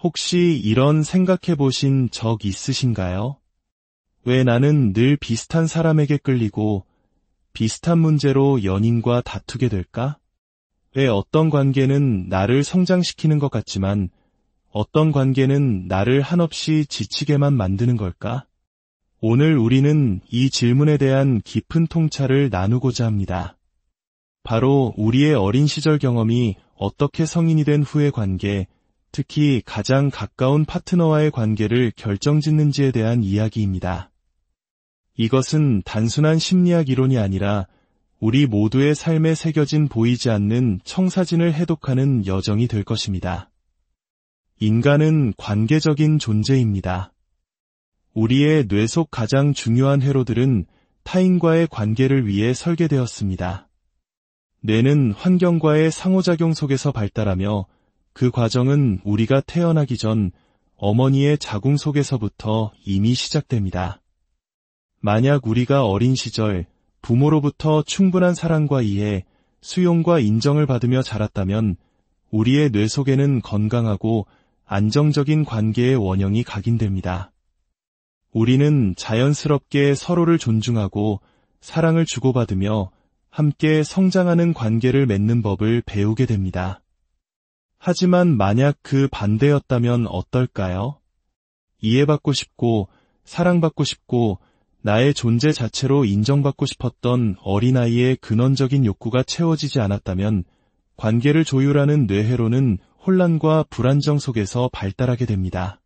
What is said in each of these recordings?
혹시 이런 생각해 보신 적 있으신가요? 왜 나는 늘 비슷한 사람에게 끌리고 비슷한 문제로 연인과 다투게 될까? 왜 어떤 관계는 나를 성장시키는 것 같지만 어떤 관계는 나를 한없이 지치게만 만드는 걸까? 오늘 우리는 이 질문에 대한 깊은 통찰을 나누고자 합니다. 바로 우리의 어린 시절 경험이 어떻게 성인이 된 후의 관계, 특히 가장 가까운 파트너와의 관계를 결정짓는지에 대한 이야기입니다. 이것은 단순한 심리학 이론이 아니라 우리 모두의 삶에 새겨진 보이지 않는 청사진을 해독하는 여정이 될 것입니다. 인간은 관계적인 존재입니다. 우리의 뇌 속 가장 중요한 회로들은 타인과의 관계를 위해 설계되었습니다. 뇌는 환경과의 상호작용 속에서 발달하며 그 과정은 우리가 태어나기 전 어머니의 자궁 속에서부터 이미 시작됩니다. 만약 우리가 어린 시절 부모로부터 충분한 사랑과 이해, 수용과 인정을 받으며 자랐다면 우리의 뇌 속에는 건강하고 안정적인 관계의 원형이 각인됩니다. 우리는 자연스럽게 서로를 존중하고 사랑을 주고받으며 함께 성장하는 관계를 맺는 법을 배우게 됩니다. 하지만 만약 그 반대였다면 어떨까요? 이해받고 싶고 사랑받고 싶고 나의 존재 자체로 인정받고 싶었던 어린아이의 근원적인 욕구가 채워지지 않았다면 관계를 조율하는 뇌회로는 혼란과 불안정 속에서 발달하게 됩니다.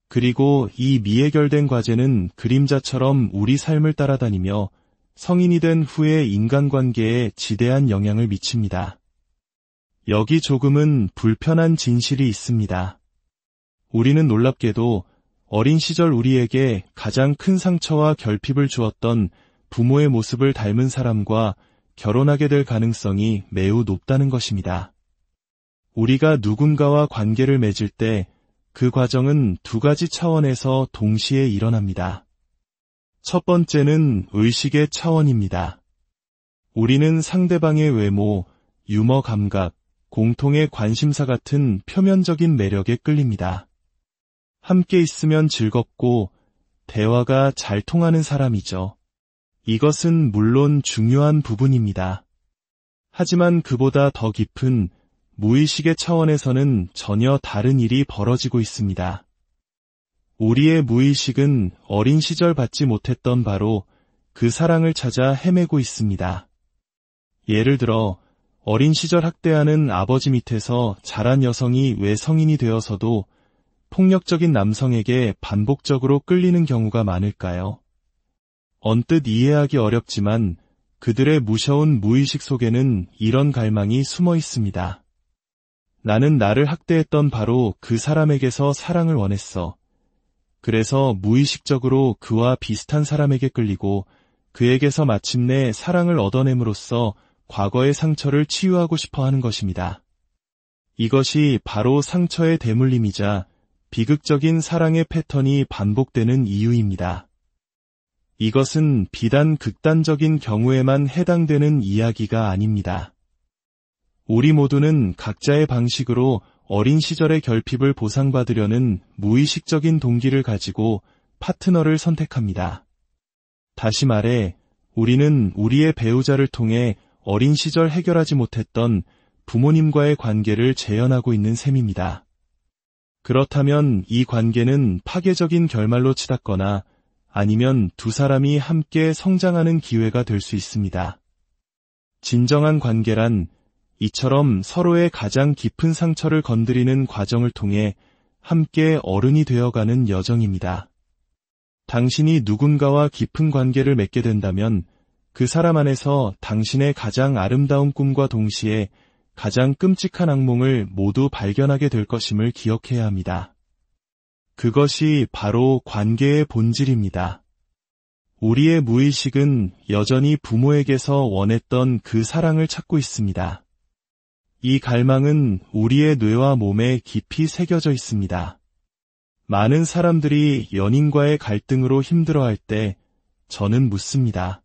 그리고 이 미해결된 과제는 그림자처럼 우리 삶을 따라다니며 성인이 된 후의 인간관계에 지대한 영향을 미칩니다. 여기 조금은 불편한 진실이 있습니다. 우리는 놀랍게도 어린 시절 우리에게 가장 큰 상처와 결핍을 주었던 부모의 모습을 닮은 사람과 결혼하게 될 가능성이 매우 높다는 것입니다. 우리가 누군가와 관계를 맺을 때 그 과정은 두 가지 차원에서 동시에 일어납니다. 첫 번째는 의식의 차원입니다. 우리는 상대방의 외모, 유머 감각, 공통의 관심사 같은 표면적인 매력에 끌립니다. 함께 있으면 즐겁고 대화가 잘 통하는 사람이죠. 이것은 물론 중요한 부분입니다. 하지만 그보다 더 깊은 무의식의 차원에서는 전혀 다른 일이 벌어지고 있습니다. 우리의 무의식은 어린 시절 받지 못했던 바로 그 사랑을 찾아 헤매고 있습니다. 예를 들어 어린 시절 학대하는 아버지 밑에서 자란 여성이 왜 성인이 되어서도 폭력적인 남성에게 반복적으로 끌리는 경우가 많을까요? 언뜻 이해하기 어렵지만 그들의 무서운 무의식 속에는 이런 갈망이 숨어 있습니다. 나는 나를 학대했던 바로 그 사람에게서 사랑을 원했어. 그래서 무의식적으로 그와 비슷한 사람에게 끌리고 그에게서 마침내 사랑을 얻어냄으로써 과거의 상처를 치유하고 싶어 하는 것입니다. 이것이 바로 상처의 대물림이자 비극적인 사랑의 패턴이 반복되는 이유입니다. 이것은 비단 극단적인 경우에만 해당되는 이야기가 아닙니다. 우리 모두는 각자의 방식으로 어린 시절의 결핍을 보상받으려는 무의식적인 동기를 가지고 파트너를 선택합니다. 다시 말해, 우리는 우리의 배우자를 통해 어린 시절 해결하지 못했던 부모님과의 관계를 재현하고 있는 셈입니다. 그렇다면 이 관계는 파괴적인 결말로 치닫거나 아니면 두 사람이 함께 성장하는 기회가 될 수 있습니다. 진정한 관계란 이처럼 서로의 가장 깊은 상처를 건드리는 과정을 통해 함께 어른이 되어가는 여정입니다. 당신이 누군가와 깊은 관계를 맺게 된다면 그 사람 안에서 당신의 가장 아름다운 꿈과 동시에 가장 끔찍한 악몽을 모두 발견하게 될 것임을 기억해야 합니다. 그것이 바로 관계의 본질입니다. 우리의 무의식은 여전히 부모에게서 원했던 그 사랑을 찾고 있습니다. 이 갈망은 우리의 뇌와 몸에 깊이 새겨져 있습니다. 많은 사람들이 연인과의 갈등으로 힘들어할 때 저는 묻습니다.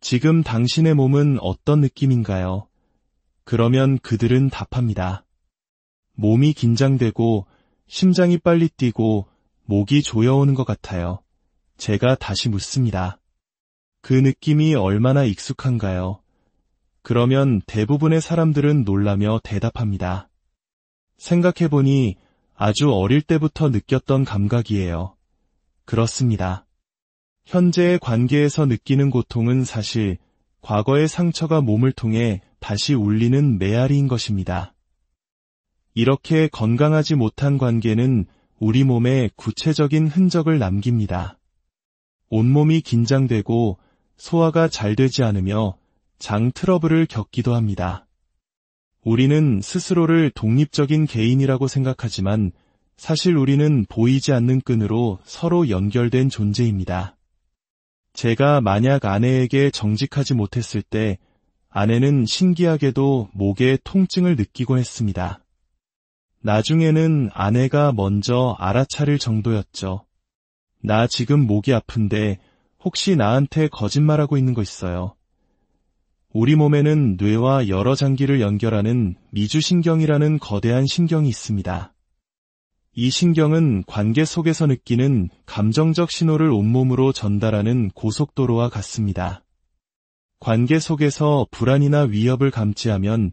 지금 당신의 몸은 어떤 느낌인가요? 그러면 그들은 답합니다. 몸이 긴장되고 심장이 빨리 뛰고 목이 조여오는 것 같아요. 제가 다시 묻습니다. 그 느낌이 얼마나 익숙한가요? 그러면 대부분의 사람들은 놀라며 대답합니다. 생각해보니 아주 어릴 때부터 느꼈던 감각이에요. 그렇습니다. 현재의 관계에서 느끼는 고통은 사실 과거의 상처가 몸을 통해 다시 울리는 메아리인 것입니다. 이렇게 건강하지 못한 관계는 우리 몸에 구체적인 흔적을 남깁니다. 온몸이 긴장되고 소화가 잘 되지 않으며 장 트러블을 겪기도 합니다. 우리는 스스로를 독립적인 개인이라고 생각하지만 사실 우리는 보이지 않는 끈으로 서로 연결된 존재입니다. 제가 만약 아내에게 정직하지 못했을 때 아내는 신기하게도 목에 통증을 느끼곤 했습니다. 나중에는 아내가 먼저 알아차릴 정도였죠. 나 지금 목이 아픈데 혹시 나한테 거짓말하고 있는 거 있어요? 우리 몸에는 뇌와 여러 장기를 연결하는 미주신경이라는 거대한 신경이 있습니다. 이 신경은 관계 속에서 느끼는 감정적 신호를 온몸으로 전달하는 고속도로와 같습니다. 관계 속에서 불안이나 위협을 감지하면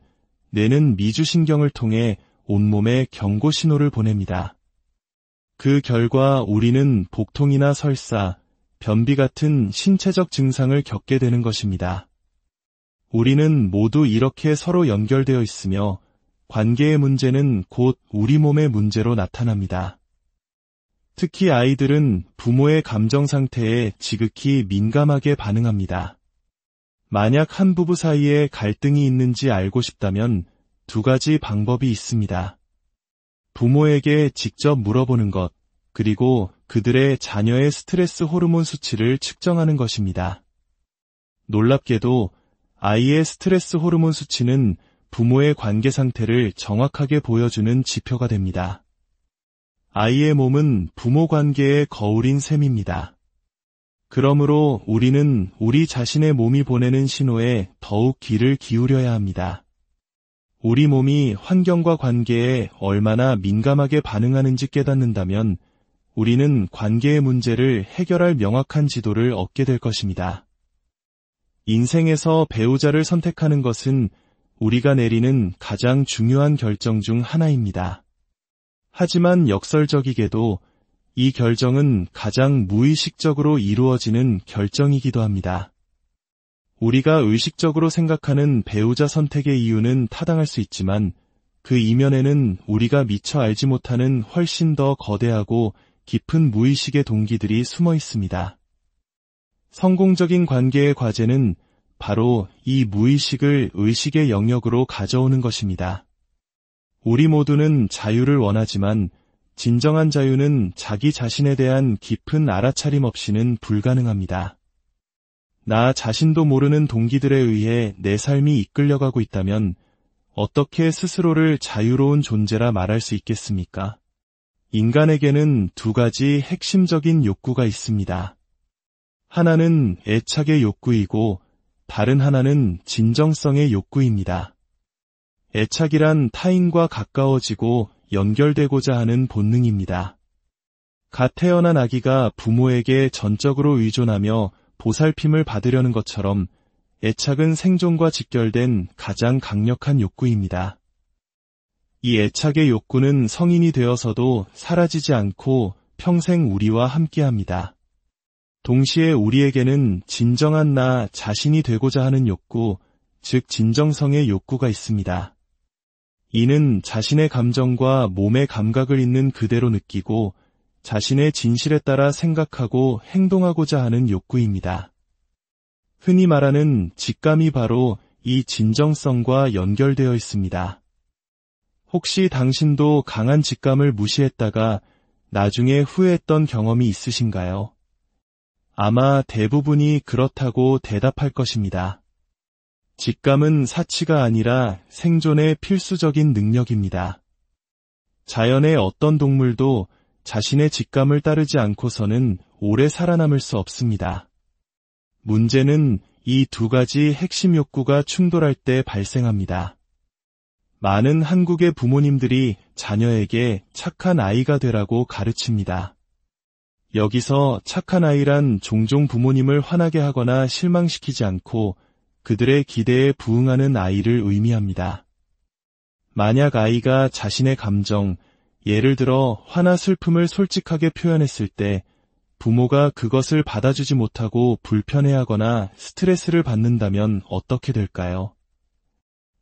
뇌는 미주신경을 통해 온몸에 경고 신호를 보냅니다. 그 결과 우리는 복통이나 설사, 변비 같은 신체적 증상을 겪게 되는 것입니다. 우리는 모두 이렇게 서로 연결되어 있으며 관계의 문제는 곧 우리 몸의 문제로 나타납니다. 특히 아이들은 부모의 감정 상태에 지극히 민감하게 반응합니다. 만약 한 부부 사이에 갈등이 있는지 알고 싶다면 두 가지 방법이 있습니다. 부모에게 직접 물어보는 것, 그리고 그들의 자녀의 스트레스 호르몬 수치를 측정하는 것입니다. 놀랍게도 아이의 스트레스 호르몬 수치는 부모의 관계 상태를 정확하게 보여주는 지표가 됩니다. 아이의 몸은 부모 관계의 거울인 셈입니다. 그러므로 우리는 우리 자신의 몸이 보내는 신호에 더욱 귀를 기울여야 합니다. 우리 몸이 환경과 관계에 얼마나 민감하게 반응하는지 깨닫는다면 우리는 관계의 문제를 해결할 명확한 지도를 얻게 될 것입니다. 인생에서 배우자를 선택하는 것은 우리가 내리는 가장 중요한 결정 중 하나입니다. 하지만 역설적이게도 이 결정은 가장 무의식적으로 이루어지는 결정이기도 합니다. 우리가 의식적으로 생각하는 배우자 선택의 이유는 타당할 수 있지만 그 이면에는 우리가 미처 알지 못하는 훨씬 더 거대하고 깊은 무의식의 동기들이 숨어 있습니다. 성공적인 관계의 과제는 바로 이 무의식을 의식의 영역으로 가져오는 것입니다. 우리 모두는 자유를 원하지만 진정한 자유는 자기 자신에 대한 깊은 알아차림 없이는 불가능합니다. 나 자신도 모르는 동기들에 의해 내 삶이 이끌려가고 있다면 어떻게 스스로를 자유로운 존재라 말할 수 있겠습니까? 인간에게는 두 가지 핵심적인 욕구가 있습니다. 하나는 애착의 욕구이고 다른 하나는 진정성의 욕구입니다. 애착이란 타인과 가까워지고 연결되고자 하는 본능입니다. 갓 태어난 아기가 부모에게 전적으로 의존하며 보살핌을 받으려는 것처럼 애착은 생존과 직결된 가장 강력한 욕구입니다. 이 애착의 욕구는 성인이 되어서도 사라지지 않고 평생 우리와 함께합니다. 동시에 우리에게는 진정한 나 자신이 되고자 하는 욕구, 즉 진정성의 욕구가 있습니다. 이는 자신의 감정과 몸의 감각을 있는 그대로 느끼고 자신의 진실에 따라 생각하고 행동하고자 하는 욕구입니다. 흔히 말하는 직감이 바로 이 진정성과 연결되어 있습니다. 혹시 당신도 강한 직감을 무시했다가 나중에 후회했던 경험이 있으신가요? 아마 대부분이 그렇다고 대답할 것입니다. 직감은 사치가 아니라 생존의 필수적인 능력입니다. 자연의 어떤 동물도 자신의 직감을 따르지 않고서는 오래 살아남을 수 없습니다. 문제는 이 두 가지 핵심 욕구가 충돌할 때 발생합니다. 많은 한국의 부모님들이 자녀에게 착한 아이가 되라고 가르칩니다. 여기서 착한 아이란 종종 부모님을 화나게 하거나 실망시키지 않고 그들의 기대에 부응하는 아이를 의미합니다. 만약 아이가 자신의 감정, 예를 들어 화나 슬픔을 솔직하게 표현했을 때 부모가 그것을 받아주지 못하고 불편해하거나 스트레스를 받는다면 어떻게 될까요?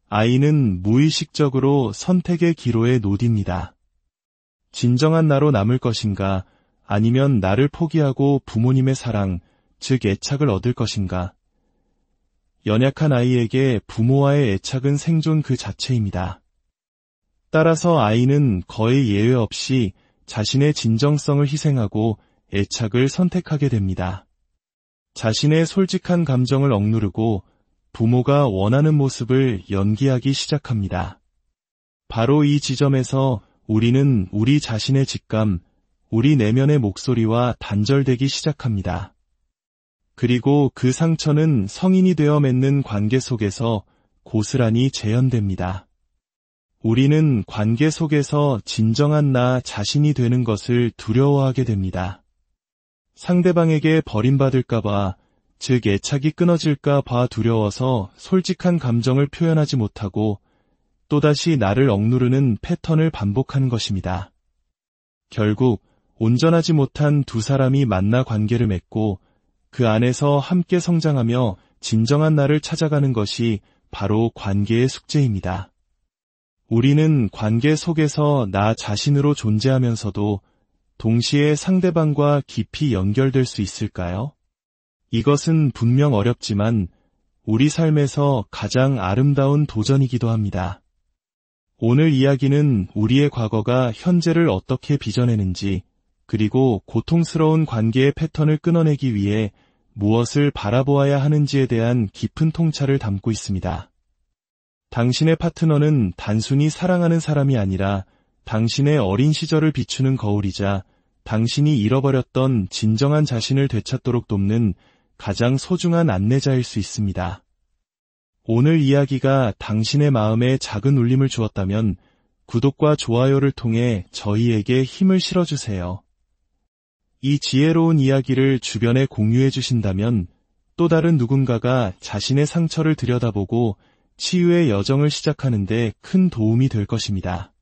아이는 무의식적으로 선택의 기로에 놓입니다. 진정한 나로 남을 것인가, 아니면 나를 포기하고 부모님의 사랑, 즉 애착을 얻을 것인가? 연약한 아이에게 부모와의 애착은 생존 그 자체입니다. 따라서 아이는 거의 예외 없이 자신의 진정성을 희생하고 애착을 선택하게 됩니다. 자신의 솔직한 감정을 억누르고 부모가 원하는 모습을 연기하기 시작합니다. 바로 이 지점에서 우리는 우리 자신의 직감, 우리 내면의 목소리와 단절되기 시작합니다. 그리고 그 상처는 성인이 되어 맺는 관계 속에서 고스란히 재현됩니다. 우리는 관계 속에서 진정한 나 자신이 되는 것을 두려워하게 됩니다. 상대방에게 버림받을까봐, 즉 애착이 끊어질까봐 두려워서 솔직한 감정을 표현하지 못하고 또다시 나를 억누르는 패턴을 반복하는 것입니다. 결국 온전하지 못한 두 사람이 만나 관계를 맺고 그 안에서 함께 성장하며 진정한 나를 찾아가는 것이 바로 관계의 숙제입니다. 우리는 관계 속에서 나 자신으로 존재하면서도 동시에 상대방과 깊이 연결될 수 있을까요? 이것은 분명 어렵지만 우리 삶에서 가장 아름다운 도전이기도 합니다. 오늘 이야기는 우리의 과거가 현재를 어떻게 빚어내는지, 그리고 고통스러운 관계의 패턴을 끊어내기 위해 무엇을 바라보아야 하는지에 대한 깊은 통찰을 담고 있습니다. 당신의 파트너는 단순히 사랑하는 사람이 아니라 당신의 어린 시절을 비추는 거울이자 당신이 잃어버렸던 진정한 자신을 되찾도록 돕는 가장 소중한 안내자일 수 있습니다. 오늘 이야기가 당신의 마음에 작은 울림을 주었다면 구독과 좋아요를 통해 저희에게 힘을 실어주세요. 이 지혜로운 이야기를 주변에 공유해 주신다면 또 다른 누군가가 자신의 상처를 들여다보고 치유의 여정을 시작하는 데 큰 도움이 될 것입니다.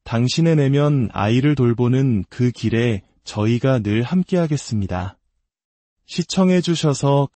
당신의 내면 아이를 돌보는 그 길에 저희가 늘 함께하겠습니다. 시청해 주셔서